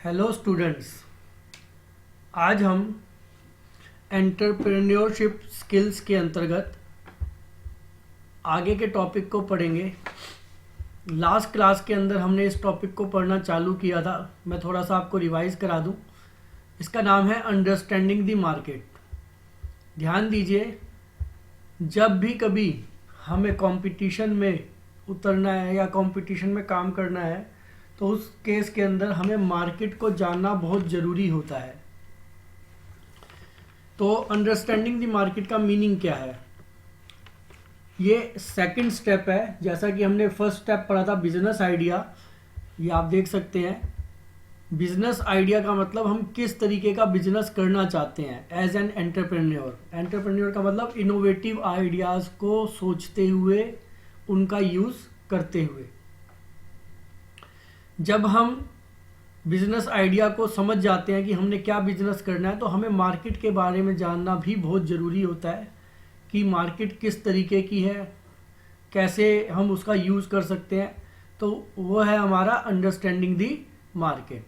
Hello students, आज हम entrepreneurship skills के अंतर्गत आगे के टॉपिक को पढ़ेंगे। लास्ट क्लास के अंदर हमने इस टॉपिक को पढ़ना चालू किया था। मैं थोड़ा सा आपको रिवाइज करा दूं। इसका नाम है अंडरस्टैंडिंग द मार्केट। ध्यान दीजिए, जब भी कभी हमें कंपटीशन में उतरना है या कंपटीशन में काम करना है तो उस केस के अंदर हमें मार्केट को जानना बहुत ज़रूरी होता है। तो अंडरस्टैंडिंग द मार्केट का मीनिंग क्या है, ये सेकंड स्टेप है। जैसा कि हमने फर्स्ट स्टेप पढ़ा था बिजनेस आइडिया, ये आप देख सकते हैं। बिजनेस आइडिया का मतलब हम किस तरीके का बिजनेस करना चाहते हैं एज एन एंटरप्रेन्योर। एंटरप्रेन्योर का मतलब इनोवेटिव आइडियाज़ को सोचते हुए, उनका यूज़ करते हुए। जब हम बिजनेस आइडिया को समझ जाते हैं कि हमने क्या बिजनेस करना है, तो हमें मार्केट के बारे में जानना भी बहुत ज़रूरी होता है कि मार्केट किस तरीके की है, कैसे हम उसका यूज़ कर सकते हैं। तो वो है हमारा अंडरस्टैंडिंग दी मार्केट।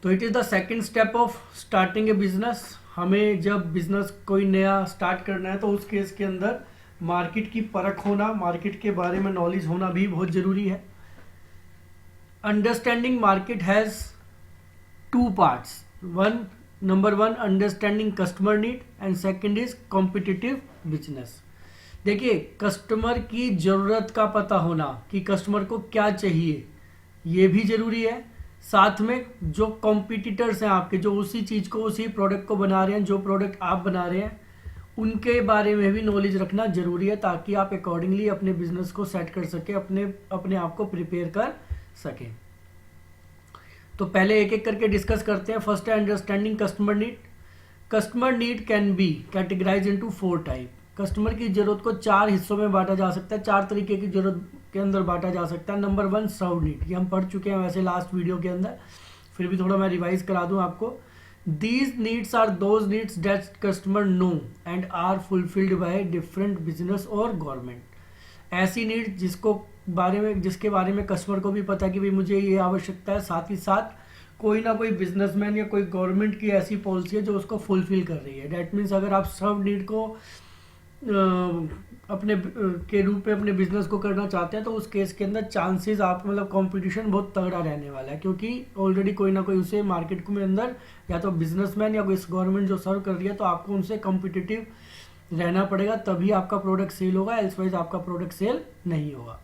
तो it is the second step of starting A business. हमें जब बिजनेस कोई नया स्टार्ट करना है तो उस केस के अंदर मार्केट की परख होना, मार्केट के बारे में नॉलेज होना भी बहुत ज़रूरी है। Understanding market has two parts. Number one, understanding customer need, and second is competitive business. देखिए, कस्टमर की ज़रूरत का पता होना कि कस्टमर को क्या चाहिए, ये भी ज़रूरी है। साथ में जो कॉम्पिटिटर्स हैं आपके, जो उसी चीज़ को, उसी प्रोडक्ट को बना रहे हैं, जो प्रोडक्ट आप बना रहे हैं, उनके बारे में भी नॉलेज रखना ज़रूरी है, ताकि आप अकॉर्डिंगली अपने बिजनेस को सेट कर सकें, अपने आप को प्रिपेयर कर सकें। तो पहले एक एक करके डिस्कस करते हैं। फर्स्ट है understanding customer need. Customer need can be categorise into 4 type. Customer की जरूरत को 4 हिस्सों में बांटा जा सकता है, 4 तरीके की जरूरत के अंदर बांटा जा सकता है। नंबर 1, सर्व नीड। ये हम पढ़ चुके हैं वैसे लास्ट वीडियो के अंदर, फिर भी थोड़ा मैं रिवाइज करा दूं आपको। These needs are those needs that customer know and are fulfilled by different business और गवर्नमेंट। ऐसी नीड जिसके बारे में कस्टमर को भी पता कि भाई मुझे ये आवश्यकता है, साथ ही साथ कोई ना कोई बिजनेसमैन या कोई गवर्नमेंट की ऐसी पॉलिसी है जो उसको फुलफिल कर रही है। डैट मीन्स अगर आप सर्व नीड को अपने के रूप में अपने बिजनेस को करना चाहते हैं तो उस केस के अंदर चांसेस आप मतलब कंपटीशन बहुत तगड़ा रहने वाला है, क्योंकि ऑलरेडी कोई ना कोई उसे मार्केट में अंदर या तो बिजनेसमैन या कोई गवर्नमेंट जो सर्व कर रही है, तो आपको उनसे कॉम्पिटिटिव रहना पड़ेगा, तभी आपका प्रोडक्ट सेल होगा, एल्सवाइज आपका प्रोडक्ट सेल नहीं होगा।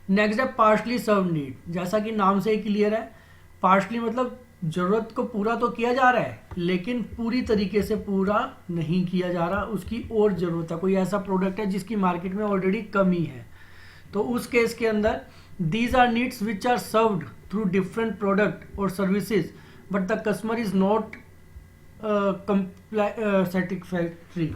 नेक्स्ट है पार्शली सर्व नीड। जैसा कि नाम से ही क्लियर है, पार्शली मतलब जरूरत को पूरा तो किया जा रहा है लेकिन पूरी तरीके से पूरा नहीं किया जा रहा, उसकी और जरूरत है। कोई ऐसा प्रोडक्ट है जिसकी मार्केट में ऑलरेडी कमी है, तो उस केस के अंदर these are needs which are served through different product और services but the customer is not satisfactory.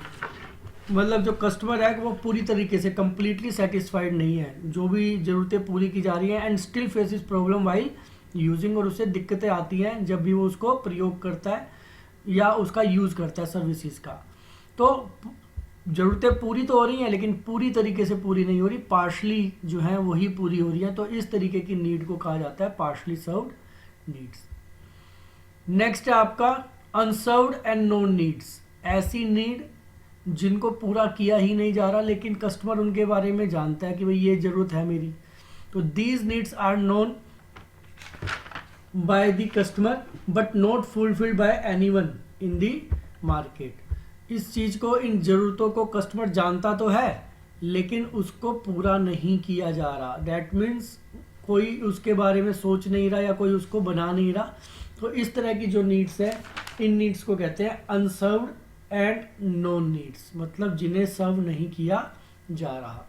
मतलब जो कस्टमर है वो पूरी तरीके से कंप्लीटली सेटिस्फाइड नहीं है, जो भी ज़रूरतें पूरी की जा रही हैं, and still faces problem while using, और उससे दिक्कतें आती हैं जब भी वो उसको प्रयोग करता है या उसका यूज़ करता है सर्विसेज का। तो ज़रूरतें पूरी तो हो रही हैं लेकिन पूरी तरीके से पूरी नहीं हो रही, पार्शली जो है वही पूरी हो रही है। तो इस तरीके की नीड को कहा जाता है पार्शली सर्व्ड नीड्स। नेक्स्ट है आपका अनसर्व्ड एंड नोन नीड्स। ऐसी नीड जिनको पूरा किया ही नहीं जा रहा लेकिन कस्टमर उनके बारे में जानता है कि भाई ये ज़रूरत है मेरी। तो these needs are known by the customer but not fulfilled by anyone in the market. इस चीज़ को, इन ज़रूरतों को कस्टमर जानता तो है लेकिन उसको पूरा नहीं किया जा रहा। दैट मीन्स कोई उसके बारे में सोच नहीं रहा या कोई उसको बना नहीं रहा। तो इस तरह की जो नीड्स है, इन नीड्स को कहते हैं अनसर्व्ड एंड नोन नीड्स, मतलब जिन्हें सर्व नहीं किया जा रहा।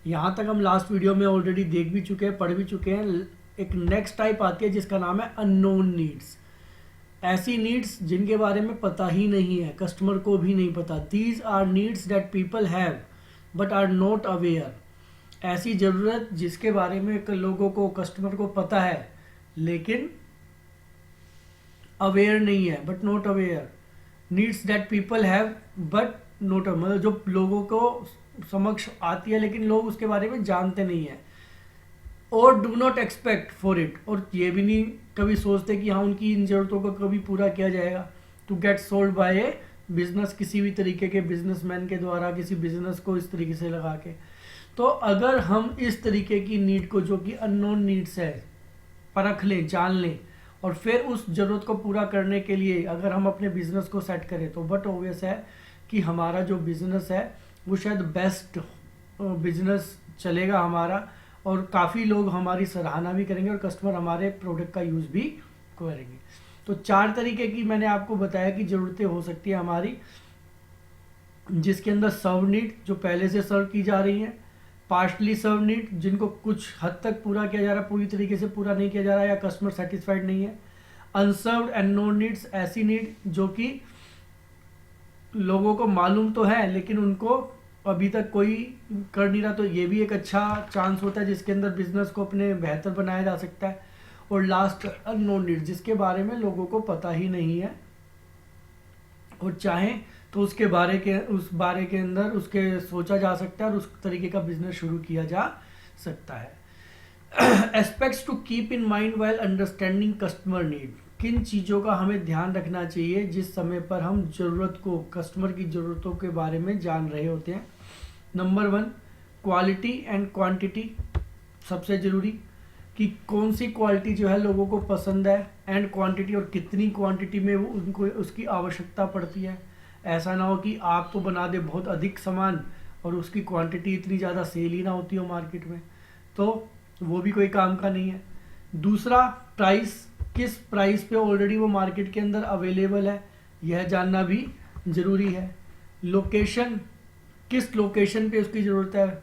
यहाँ तक हम लास्ट वीडियो में ऑलरेडी देख भी चुके हैं, पढ़ भी चुके हैं। एक नेक्स्ट टाइप आती है जिसका नाम है अननोन नीड्स। ऐसी नीड्स जिनके बारे में पता ही नहीं है, कस्टमर को भी नहीं पता। These are needs that people have but are not aware. ऐसी ज़रूरत जिसके बारे में लोगों को, कस्टमर को पता है लेकिन अवेयर नहीं है, but not aware. Needs that people have but not, मतलब जो लोगों को समक्ष आती है लेकिन लोग उसके बारे में जानते नहीं है। और do not expect for it, और ये भी नहीं कभी सोचते कि हाँ उनकी इन ज़रूरतों को कभी पूरा किया जाएगा। To get sold by a business, किसी भी तरीके के बिजनेसमैन के द्वारा किसी बिजनेस को इस तरीके से लगा के। तो अगर हम इस तरीके की नीड को, जो कि अननोन नीड्स है, परख लें, जान लें और फिर उस ज़रूरत को पूरा करने के लिए अगर हम अपने बिजनेस को सेट करें, तो बट ऑब्वियस है कि हमारा जो बिजनेस है वो शायद बेस्ट बिजनेस चलेगा हमारा, और काफ़ी लोग हमारी सराहना भी करेंगे और कस्टमर हमारे प्रोडक्ट का यूज़ भी करेंगे। तो 4 तरीके की मैंने आपको बताया कि ज़रूरतें हो सकती है हमारी, जिसके अंदर सर्व नीड जो पहले से सर्व की जा रही हैं, पार्शली सर्व नीड जिनको कुछ हद तक पूरा किया जा रहा है, पूरी तरीके से पूरा नहीं किया जा रहा है या कस्टमर सेटिस्फाइड नहीं है, अनसर्व्ड एंड नोन नीड्स ऐसी नीड जो कि लोगों को मालूम तो है लेकिन उनको अभी तक कोई कर नहीं रहा, तो ये भी एक अच्छा चांस होता है जिसके अंदर बिजनेस को अपने बेहतर बनाया जा सकता है। और लास्ट अननोन नीड जिसके बारे में लोगों को पता ही नहीं है और चाहें तो उस बारे के अंदर उसके सोचा जा सकता है और उस तरीके का बिजनेस शुरू किया जा सकता है। Aspects to keep in mind while understanding customer need, किन चीज़ों का हमें ध्यान रखना चाहिए जिस समय पर हम ज़रूरत को, कस्टमर की ज़रूरतों के बारे में जान रहे होते हैं। नंबर 1, क्वालिटी एंड क्वांटिटी, सबसे ज़रूरी कि कौन सी क्वालिटी जो है लोगों को पसंद है, एंड क्वांटिटी और कितनी क्वांटिटी में वो उनको उसकी आवश्यकता पड़ती है। ऐसा ना हो कि आप तो बना दे बहुत अधिक सामान और उसकी क्वांटिटी इतनी ज़्यादा सेल ही ना होती हो मार्केट में, तो वो भी कोई काम का नहीं है। दूसरा, प्राइस, किस प्राइस पे ऑलरेडी वो मार्केट के अंदर अवेलेबल है यह जानना भी ज़रूरी है। लोकेशन, किस लोकेशन पे उसकी ज़रूरत है,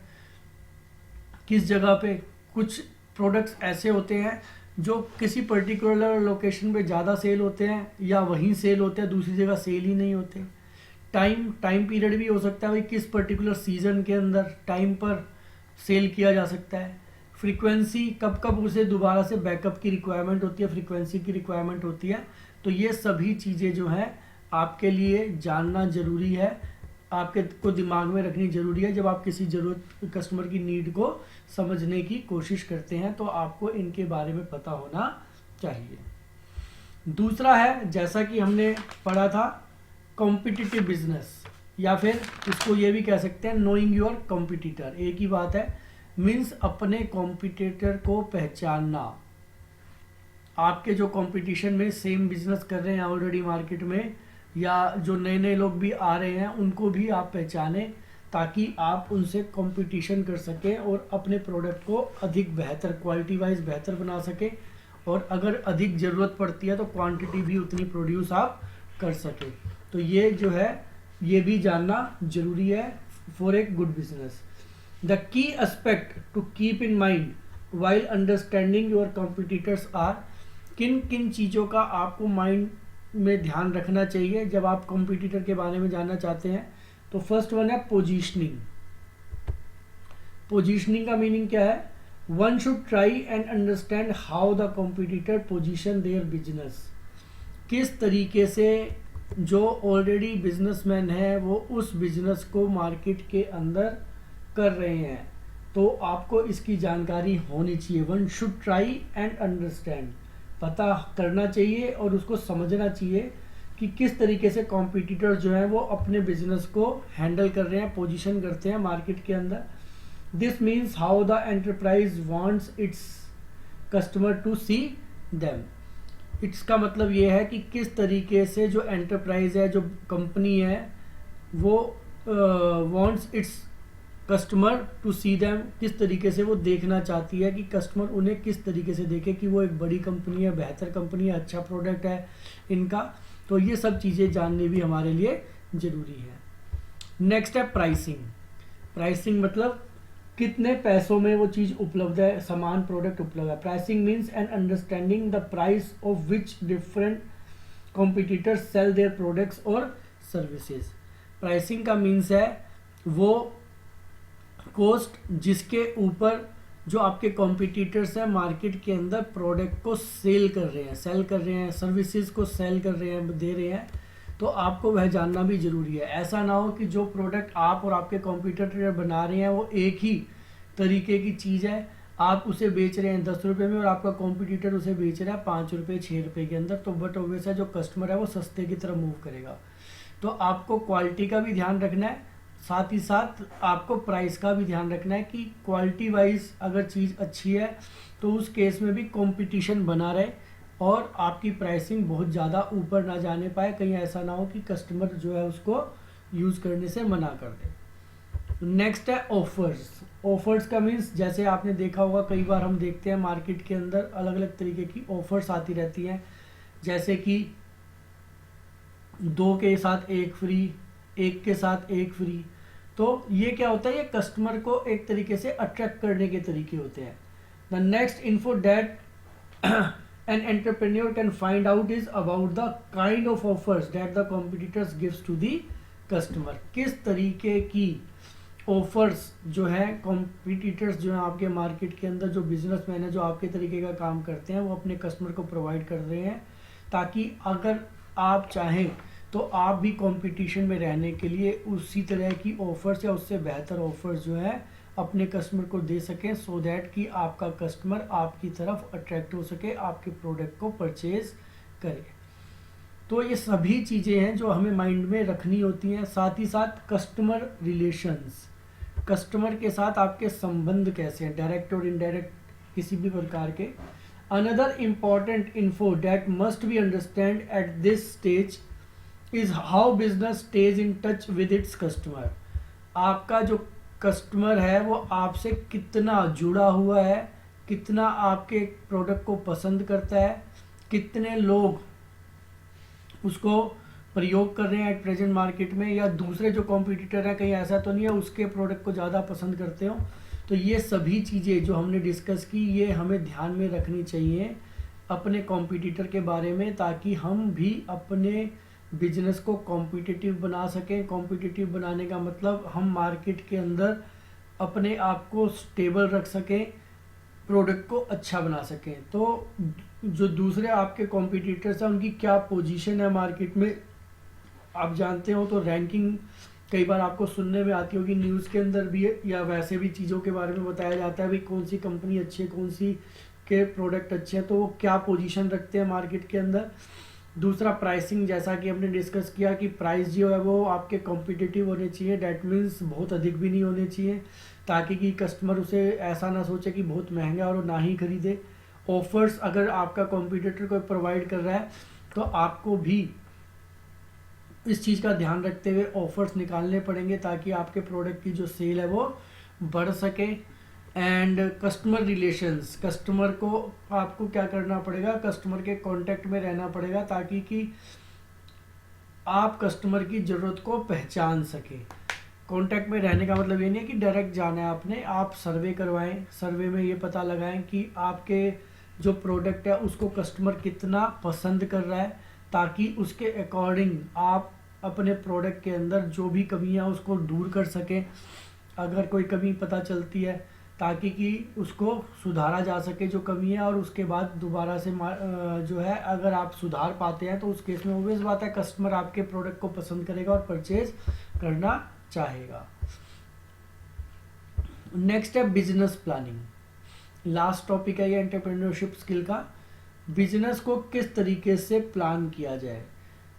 किस जगह पे। कुछ प्रोडक्ट्स ऐसे होते हैं जो किसी पर्टिकुलर लोकेशन पे ज़्यादा सेल होते हैं या वहीं सेल होते हैं, दूसरी जगह सेल ही नहीं होते। टाइम पीरियड भी हो सकता है, भाई किस पर्टिकुलर सीज़न के अंदर टाइम पर सेल किया जा सकता है। फ्रीक्वेंसी, कब कब उसे दोबारा से बैकअप की रिक्वायरमेंट होती है, फ्रीक्वेंसी की रिक्वायरमेंट होती है। तो ये सभी चीज़ें जो हैं आपके लिए जानना ज़रूरी है, आपके को दिमाग में रखनी ज़रूरी है जब आप किसी ज़रूरत कस्टमर की नीड को समझने की कोशिश करते हैं, तो आपको इनके बारे में पता होना चाहिए। दूसरा है, जैसा कि हमने पढ़ा था, कॉम्पिटिटिव बिजनेस, या फिर इसको ये भी कह सकते हैं नोइंग योर कॉम्पिटिटर। एक ही बात है, मीन्स अपने कॉम्पिटिटर को पहचानना। आपके जो कंपटीशन में सेम बिजनेस कर रहे हैं ऑलरेडी मार्केट में, या जो नए नए लोग भी आ रहे हैं, उनको भी आप पहचानें ताकि आप उनसे कंपटीशन कर सकें और अपने प्रोडक्ट को अधिक बेहतर, क्वालिटी वाइज बेहतर बना सकें, और अगर अधिक ज़रूरत पड़ती है तो क्वांटिटी भी उतनी प्रोड्यूस आप कर सकें। तो ये जो है ये भी जानना ज़रूरी है for a good business. The key aspect to keep in mind while understanding your competitors are, किन किन चीज़ों का आपको माइंड में ध्यान रखना चाहिए जब आप कॉम्पिटिटर के बारे में जानना चाहते हैं। तो फर्स्ट वन है पोजीशनिंग। पोजीशनिंग का मीनिंग क्या है? One should try and understand how the competitor position their business. किस तरीके से जो ऑलरेडी बिजनेसमैन है वो उस बिजनेस को मार्केट के अंदर कर रहे हैं, तो आपको इसकी जानकारी होनी चाहिए। One should try and understand, पता करना चाहिए और उसको समझना चाहिए कि किस तरीके से कॉम्पिटिटर जो है वो अपने बिजनेस को हैंडल कर रहे हैं, पोजीशन करते हैं मार्केट के अंदर। This means how the enterprise wants its customer to see them. इसका मतलब ये है कि किस तरीके से जो एंटरप्राइज है, जो कंपनी है, वो wants its customer to see them, किस तरीके से वो देखना चाहती है कि कस्टमर उन्हें किस तरीके से देखे कि वो एक बड़ी कंपनी है, बेहतर कंपनी है, अच्छा प्रोडक्ट है इनका। तो ये सब चीज़ें जाननी भी हमारे लिए ज़रूरी है। नेक्स्ट है प्राइसिंग। प्राइसिंग मतलब कितने पैसों में वो चीज़ उपलब्ध है, सामान, प्रोडक्ट उपलब्ध है। Pricing means an understanding the price of which different competitors sell their products और सर्विसेज। प्राइसिंग का मीन्स है वो कॉस्ट जिसके ऊपर जो आपके कॉम्पिटिटर्स हैं मार्केट के अंदर प्रोडक्ट को सेल कर रहे हैं, सर्विसेज को सेल कर रहे हैं, दे रहे हैं, तो आपको वह जानना भी ज़रूरी है। ऐसा ना हो कि जो प्रोडक्ट आप और आपके कॉम्पिटिटर बना रहे हैं वो एक ही तरीके की चीज़ है, आप उसे बेच रहे हैं 10 रुपये में और आपका कॉम्पिटिटर उसे बेच रहा है 5 रुपये 6 रुपये के अंदर, तो बट ऑब्वियस है जो कस्टमर है वो सस्ते की तरफ मूव करेगा। तो आपको क्वालिटी का भी ध्यान रखना है, साथ ही साथ आपको प्राइस का भी ध्यान रखना है कि क्वालिटी वाइज अगर चीज़ अच्छी है तो उस केस में भी कंपटीशन बना रहे और आपकी प्राइसिंग बहुत ज़्यादा ऊपर ना जाने पाए, कहीं ऐसा ना हो कि कस्टमर जो है उसको यूज़ करने से मना कर दे। नेक्स्ट है ऑफर्स। ऑफर्स का मीन्स जैसे आपने देखा होगा कई बार हम देखते हैं मार्केट के अंदर अलग अलग तरीके की ऑफर्स आती रहती हैं, जैसे कि 2 के साथ 1 फ्री, 1 के साथ 1 फ्री। तो ये क्या होता है, ये कस्टमर को एक तरीके से अट्रैक्ट करने के तरीके होते हैं। The next info that an entrepreneur can find out is about the kind of offers that the competitors gives to the customer. किस तरीके की ऑफर्स जो है कॉम्पिटिटर्स जो है आपके मार्केट के अंदर, जो बिजनेसमैन है जो आपके तरीके का काम करते हैं वो अपने कस्टमर को प्रोवाइड कर रहे हैं, ताकि अगर आप चाहें तो आप भी कंपटीशन में रहने के लिए उसी तरह की ऑफर्स या उससे बेहतर ऑफर्स जो है अपने कस्टमर को दे सकें, सो दैट कि आपका कस्टमर आपकी तरफ अट्रैक्ट हो सके, आपके प्रोडक्ट को परचेज करे। तो ये सभी चीज़ें हैं जो हमें माइंड में रखनी होती हैं। साथ ही साथ कस्टमर रिलेशंस, कस्टमर के साथ आपके संबंध कैसे हैं, डायरेक्ट और इनडायरेक्ट किसी भी प्रकार के। Another important info that must be understand at this stage is how business stage in touch with its customer. आपका जो कस्टमर है वो आपसे कितना जुड़ा हुआ है, कितना आपके प्रोडक्ट को पसंद करता है, कितने लोग उसको प्रयोग कर रहे हैं एट प्रेजेंट मार्केट में, या दूसरे जो कॉम्पिटिटर है कहीं ऐसा तो नहीं है उसके प्रोडक्ट को ज़्यादा पसंद करते हो। तो ये सभी चीज़ें जो हमने डिस्कस की ये हमें ध्यान में रखनी चाहिए अपने कॉम्पिटिटर के बारे में, ताकि हम भी अपने बिजनेस को कॉम्पिटिटिव बना सकें। कॉम्पिटिटिव बनाने का मतलब हम मार्केट के अंदर अपने आप को स्टेबल रख सकें, प्रोडक्ट को अच्छा बना सकें। तो जो दूसरे आपके कॉम्पिटिटर्स हैं उनकी क्या पोजीशन है मार्केट में आप जानते हो, तो रैंकिंग कई बार आपको सुनने में आती होगी, न्यूज़ के अंदर भी या वैसे भी चीज़ों के बारे में बताया जाता है भाई कौन सी कंपनी अच्छी है, कौन सी के प्रोडक्ट अच्छे हैं, तो वो क्या पोजीशन रखते हैं मार्केट के अंदर। दूसरा प्राइसिंग, जैसा कि हमने डिस्कस किया कि प्राइस जो है वो आपके कॉम्पिटिटिव होने चाहिए, डैट मीन्स बहुत अधिक भी नहीं होने चाहिए, ताकि कि कस्टमर उसे ऐसा ना सोचे कि बहुत महंगा और ना ही खरीदे। ऑफर्स अगर आपका कॉम्पिटिटर को प्रोवाइड कर रहा है तो आपको भी इस चीज़ का ध्यान रखते हुए ऑफर्स निकालने पड़ेंगे, ताकि आपके प्रोडक्ट की जो सेल है वो बढ़ सके। एंड कस्टमर रिलेशंस, कस्टमर को आपको क्या करना पड़ेगा, कस्टमर के कांटेक्ट में रहना पड़ेगा, ताकि कि आप कस्टमर की ज़रूरत को पहचान सकें। कांटेक्ट में रहने का मतलब ये नहीं है कि डायरेक्ट जाना है आपने, आप सर्वे करवाएं, सर्वे में ये पता लगाएं कि आपके जो प्रोडक्ट है उसको कस्टमर कितना पसंद कर रहा है, ताकि उसके अकॉर्डिंग आप अपने प्रोडक्ट के अंदर जो भी कमियां उसको दूर कर सकें, अगर कोई कमी पता चलती है, ताकि कि उसको सुधारा जा सके जो कमी है, और उसके बाद दोबारा से जो है अगर आप सुधार पाते हैं तो उस केस में ऑब्वियस बात है कस्टमर आपके प्रोडक्ट को पसंद करेगा और परचेज करना चाहेगा। नेक्स्ट है बिजनेस प्लानिंग, लास्ट टॉपिक है ये एंटरप्रेन्योरशिप स्किल का। बिजनेस को किस तरीके से प्लान किया जाए।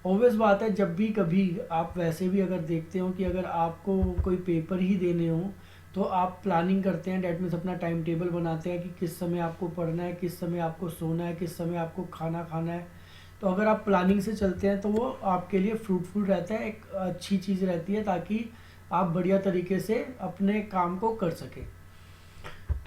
ऑब्वियस बात है जब भी कभी आप वैसे भी अगर देखते हो कि अगर आपको कोई पेपर ही देने हो तो आप प्लानिंग करते हैं, डैट मीन्स अपना टाइम टेबल बनाते हैं कि किस समय आपको पढ़ना है, किस समय आपको सोना है, किस समय आपको खाना खाना है। तो अगर आप प्लानिंग से चलते हैं तो वो आपके लिए फ्रूटफुल रहता है, एक अच्छी चीज़ रहती है, ताकि आप बढ़िया तरीके से अपने काम को कर सकें।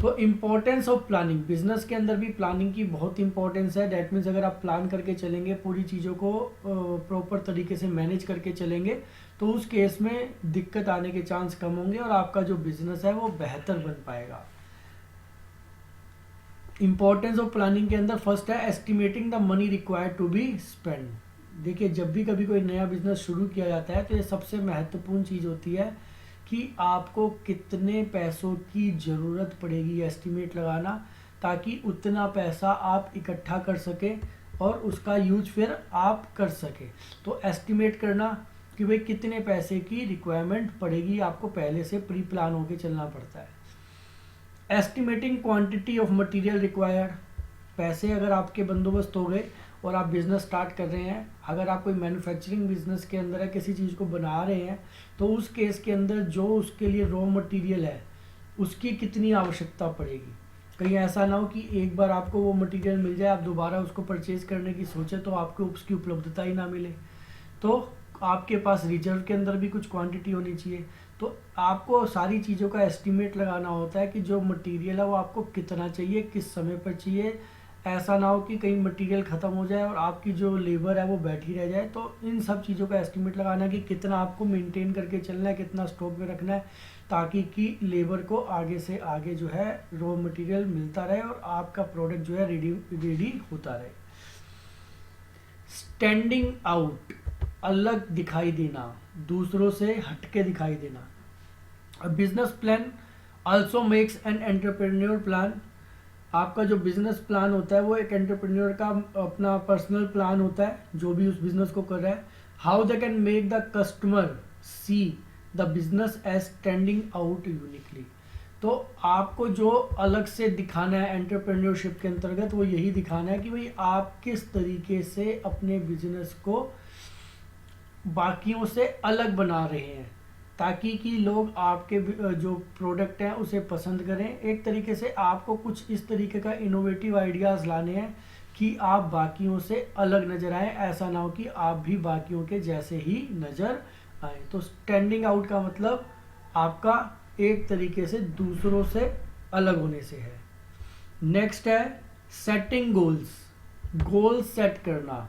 तो इम्पोर्टेंस ऑफ प्लानिंग, बिजनेस के अंदर भी प्लानिंग की बहुत इंपॉर्टेंस है। डैट मीन्स अगर आप प्लान करके चलेंगे, पूरी चीज़ों को प्रॉपर तरीके से मैनेज करके चलेंगे, तो उस केस में दिक्कत आने के चांस कम होंगे और आपका जो बिजनेस है वो बेहतर बन पाएगा। इंपॉर्टेंस ऑफ प्लानिंग के अंदर फर्स्ट है estimating the money required to be spend. देखिए जब भी कभी कोई नया बिजनेस शुरू किया जाता है तो ये सबसे महत्वपूर्ण चीज़ होती है कि आपको कितने पैसों की ज़रूरत पड़ेगी, एस्टिमेट लगाना, ताकि उतना पैसा आप इकट्ठा कर सकें और उसका यूज फिर आप कर सकें। तो एस्टिमेट करना कि भाई कितने पैसे की रिक्वायरमेंट पड़ेगी, आपको पहले से प्री प्लान होके चलना पड़ता है। Estimating quantity of material required, पैसे अगर आपके बंदोबस्त हो गए और आप बिज़नेस स्टार्ट कर रहे हैं, अगर आप कोई मैन्युफैक्चरिंग बिजनेस के अंदर है, किसी चीज़ को बना रहे हैं, तो उस केस के अंदर जो उसके लिए रॉ मटेरियल है उसकी कितनी आवश्यकता पड़ेगी। कहीं ऐसा ना हो कि एक बार आपको वो मटेरियल मिल जाए, आप दोबारा उसको परचेज करने की सोचें तो आपको उसकी उपलब्धता ही ना मिले। तो आपके पास रिजर्व के अंदर भी कुछ क्वांटिटी होनी चाहिए। तो आपको सारी चीज़ों का एस्टिमेट लगाना होता है कि जो मटेरियल है वो आपको कितना चाहिए, किस समय पर चाहिए। ऐसा ना हो कि कहीं मटेरियल ख़त्म हो जाए और आपकी जो लेबर है वो बैठी रह जाए। तो इन सब चीज़ों का एस्टिमेट लगाना है कि कितना आपको मेंटेन करके चलना है, कितना स्टॉक में रखना है, ताकि कि लेबर को आगे से आगे जो है रॉ मटेरियल मिलता रहे और आपका प्रोडक्ट जो है रेडी होता रहे। स्टैंडिंग आउट, अलग दिखाई देना, दूसरों से हटके दिखाई देना। A business plan also makes an entrepreneur plan. आपका जो बिजनेस प्लान होता है वो एक एंटरप्रेन्योर का अपना पर्सनल प्लान होता है जो भी उस बिजनेस को कर रहा है। How they can make the customer see the business as standing out uniquely. तो आपको जो अलग से दिखाना है एंटरप्रेन्योरशिप के अंतर्गत, वो यही दिखाना है कि भाई आप किस तरीके से अपने बिजनेस को बाकियों से अलग बना रहे हैं, ताकि कि लोग आपके जो प्रोडक्ट हैं उसे पसंद करें। एक तरीके से आपको कुछ इस तरीके का इनोवेटिव आइडियाज़ लाने हैं कि आप बाकियों से अलग नज़र आए, ऐसा ना हो कि आप भी बाकियों के जैसे ही नज़र आए। तो स्टैंडिंग आउट का मतलब आपका एक तरीके से दूसरों से अलग होने से है। नेक्स्ट है सेटिंग गोल्स, गोल सेट करना।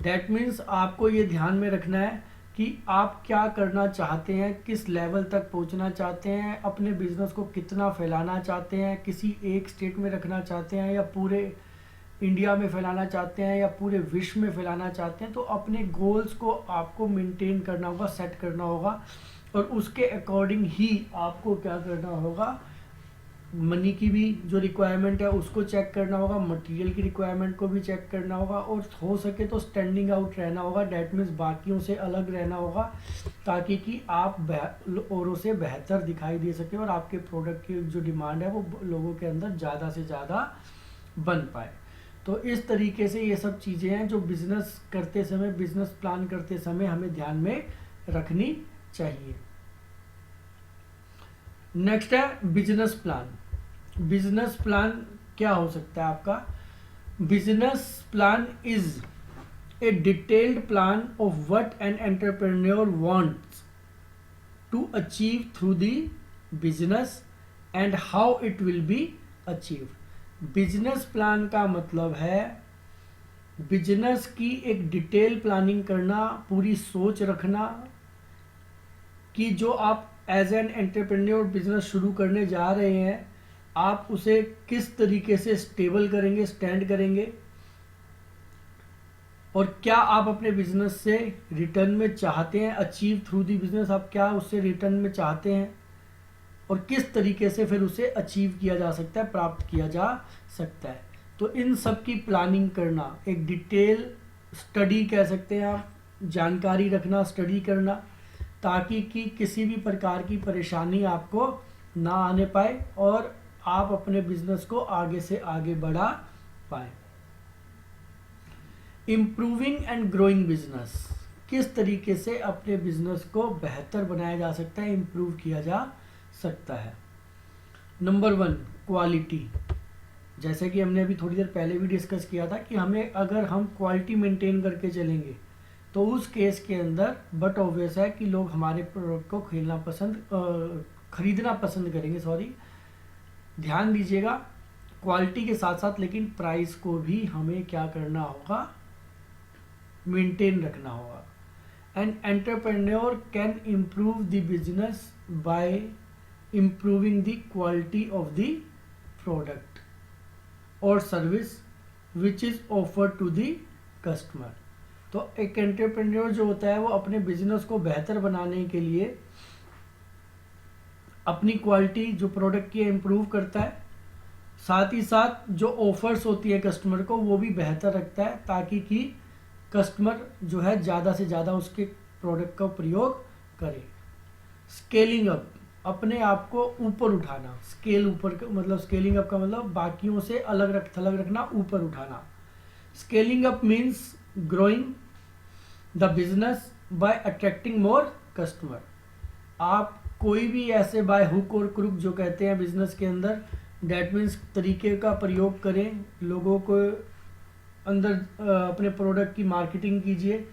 दैट मीन्स आपको ये ध्यान में रखना है कि आप क्या करना चाहते हैं, किस लेवल तक पहुंचना चाहते हैं, अपने बिजनेस को कितना फैलाना चाहते हैं, किसी एक स्टेट में रखना चाहते हैं या पूरे इंडिया में फैलाना चाहते हैं या पूरे विश्व में फैलाना चाहते हैं। तो अपने गोल्स को आपको मेंटेन करना होगा, सेट करना होगा और उसके अकॉर्डिंग ही आपको क्या करना होगा, मनी की भी जो रिक्वायरमेंट है उसको चेक करना होगा, मटेरियल की रिक्वायरमेंट को भी चेक करना होगा और हो सके तो स्टैंडिंग आउट रहना होगा। डैट मीन्स बाकियों से अलग रहना होगा, ताकि कि आप औरों से बेहतर दिखाई दे सके और आपके प्रोडक्ट की जो डिमांड है वो लोगों के अंदर ज़्यादा से ज़्यादा बन पाए। तो इस तरीके से ये सब चीज़ें हैं जो बिजनेस करते समय, बिजनेस प्लान करते समय हमें ध्यान में रखनी चाहिए। नेक्स्ट है बिजनेस प्लान। बिजनेस प्लान क्या हो सकता है आपका? Business plan is a detailed plan of what an entrepreneur wants to achieve through the business and how it will be achieved. Business plan का मतलब है बिजनेस की एक डिटेल प्लानिंग करना, पूरी सोच रखना कि जो आप एज एन एंटरप्रेन्योर बिजनेस शुरू करने जा रहे हैं आप उसे किस तरीके से स्टेबल करेंगे, स्टैंड करेंगे, और क्या आप अपने बिजनेस से रिटर्न में चाहते हैं, अचीव थ्रू दी बिजनेस आप क्या उससे रिटर्न में चाहते हैं और किस तरीके से फिर उसे अचीव किया जा सकता है, प्राप्त किया जा सकता है। तो इन सब की प्लानिंग करना, एक डिटेल स्टडी कह सकते हैं आप, जानकारी रखना, स्टडी करना, ताकि कि किसी भी प्रकार की परेशानी आपको ना आने पाए और आप अपने बिजनेस को आगे से आगे बढ़ा पाए। इम्प्रूविंग एंड ग्रोइंग बिजनेस, किस तरीके से अपने बिजनेस को बेहतर बनाया जा सकता है, इम्प्रूव किया जा सकता है। Number 1 quality. जैसे कि हमने अभी थोड़ी देर पहले भी डिस्कस किया था कि हमें अगर हम क्वालिटी मेंटेन करके चलेंगे तो उस केस के अंदर बट ऑब्वियस है कि लोग हमारे प्रोडक्ट को खरीदना पसंद करेंगे। ध्यान दीजिएगा, क्वालिटी के साथ साथ लेकिन प्राइस को भी हमें क्या करना होगा, मेंटेन रखना होगा। An entrepreneur can improve the business by improving the quality of the product और service which is offered to the customer. तो एक एंटरप्रेन्योर जो होता है वो अपने बिजनेस को बेहतर बनाने के लिए अपनी क्वालिटी जो प्रोडक्ट की इम्प्रूव करता है, साथ ही साथ जो ऑफर्स होती है कस्टमर को वो भी बेहतर रखता है, ताकि कि कस्टमर जो है ज़्यादा से ज़्यादा उसके प्रोडक्ट का प्रयोग करे। स्केलिंग अप, अपने आप को ऊपर उठाना, स्केल ऊपर मतलब स्केलिंग अप का मतलब बाकियों से थलग रखना, ऊपर उठाना। Scaling up means growing the business by attracting more customer. आप कोई भी ऐसे बाय हुक और क्रुक जो कहते हैं बिजनेस के अंदर, डेट मीन्स तरीके का प्रयोग करें, लोगों को अंदर अपने प्रोडक्ट की मार्केटिंग कीजिए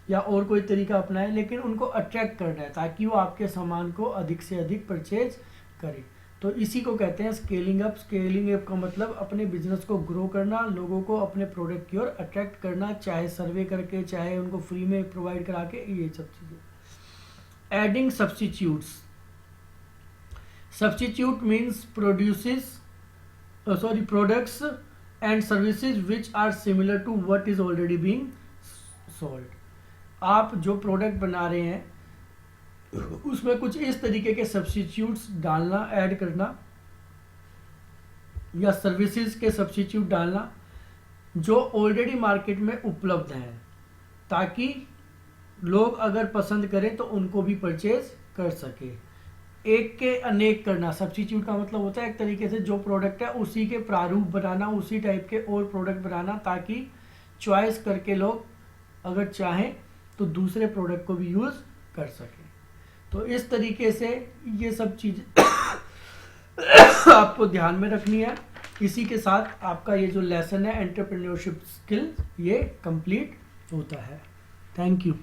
या और कोई तरीका अपनाएं, लेकिन उनको अट्रैक्ट करना है ताकि वो आपके सामान को अधिक से अधिक परचेज करें। तो इसी को कहते हैं स्केलिंग अप। स्केलिंग अप का मतलब अपने बिजनेस को ग्रो करना, लोगों को अपने प्रोडक्ट की ओर अट्रैक्ट करना, चाहे सर्वे करके, चाहे उनको फ्री में प्रोवाइड करा के, ये सब चीज़ें। Adding substitutes. Substitute means products and services which are similar to what is already being sold. आप जो प्रोडक्ट बना रहे हैं उसमें कुछ इस तरीके के सब्स्टिट्यूट्स डालना, ऐड करना, या सर्विसेज के सब्स्टिट्यूट डालना जो ऑलरेडी मार्केट में उपलब्ध हैं, ताकि लोग अगर पसंद करें तो उनको भी परचेज कर सके। एक के अनेक करना, सब्स्टिट्यूट का मतलब होता है एक तरीके से जो प्रोडक्ट है उसी के प्रारूप बनाना, उसी टाइप के और प्रोडक्ट बनाना, ताकि चॉइस करके लोग अगर चाहें तो दूसरे प्रोडक्ट को भी यूज़ कर सकें। तो इस तरीके से ये सब चीज़ आपको ध्यान में रखनी है। इसी के साथ आपका ये जो लेसन है एंटरप्रेन्योरशिप स्किल, ये कंप्लीट होता है। Thank you.